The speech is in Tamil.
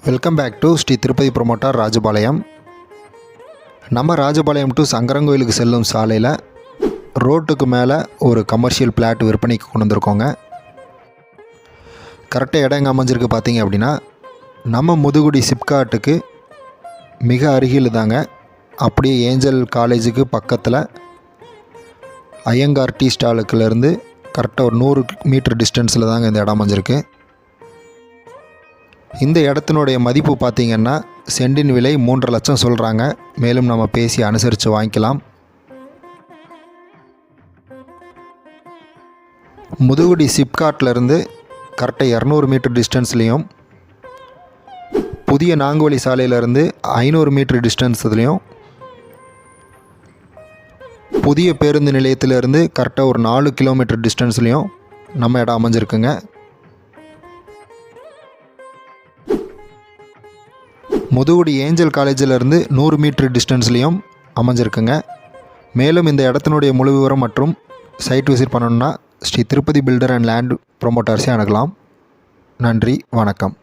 Welcome back to Sri Tirupati promoter Rajapalayam. நம்ம ராஜபாளையம் டு சங்கரங்கோயிலுக்கு செல்லும் சாலையில் ரோட்டுக்கு மேலே ஒரு கமர்ஷியல் பிளாட் விற்பனைக்கு கொண்டு வந்திருக்கோங்க. கரெக்டாக இடம் எங்கே அமைஞ்சிருக்கு பார்த்தீங்க அப்படின்னா, நம்ம முதுகுடி சிப்காட்டுக்கு மிக அருகில் தாங்க. அப்படியே ஏஞ்சல் காலேஜுக்கு பக்கத்தில் ஐயங்கார் டீ ஸ்டாலுக்குலேருந்து கரெக்டாக ஒரு 100 மீட்டர் டிஸ்டன்ஸில் தாங்க இந்த இடம் அமைஞ்சிருக்கு. இந்த இடத்தினுடைய மதிப்பு பார்த்திங்கன்னா சென்டின் விலை 3.5 லட்சம் சொல்கிறாங்க. மேலும் நம்ம பேசி அனுசரித்து வாங்கிக்கலாம். முதுகுடி சிப்காட்லேருந்து கரெக்டாக 200 மீட்டர் டிஸ்டன்ஸ்லேயும், புதிய நாங்குவழி சாலையிலேருந்து 500 மீட்டர் டிஸ்டன்ஸ்லேயும், புதிய பேருந்து நிலையத்திலேருந்து கரெக்டாக ஒரு 4 கிலோமீட்டர் டிஸ்டன்ஸ்லேயும் நம்ம இடம் அமைஞ்சிருக்குங்க. முதுகுடி ஏஞ்சல் காலேஜிலேருந்து 100 மீட்டர் டிஸ்டன்ஸ்லேயும் அமைஞ்சிருக்குங்க. மேலும் இந்த இடத்தினுடைய முழு விவரம் மற்றும் சைட் விசிட் பண்ணணுன்னா Sri Tirupati builder and land ப்ரொமோட்டர்ஸே அணுகலாம். நன்றி, வணக்கம்.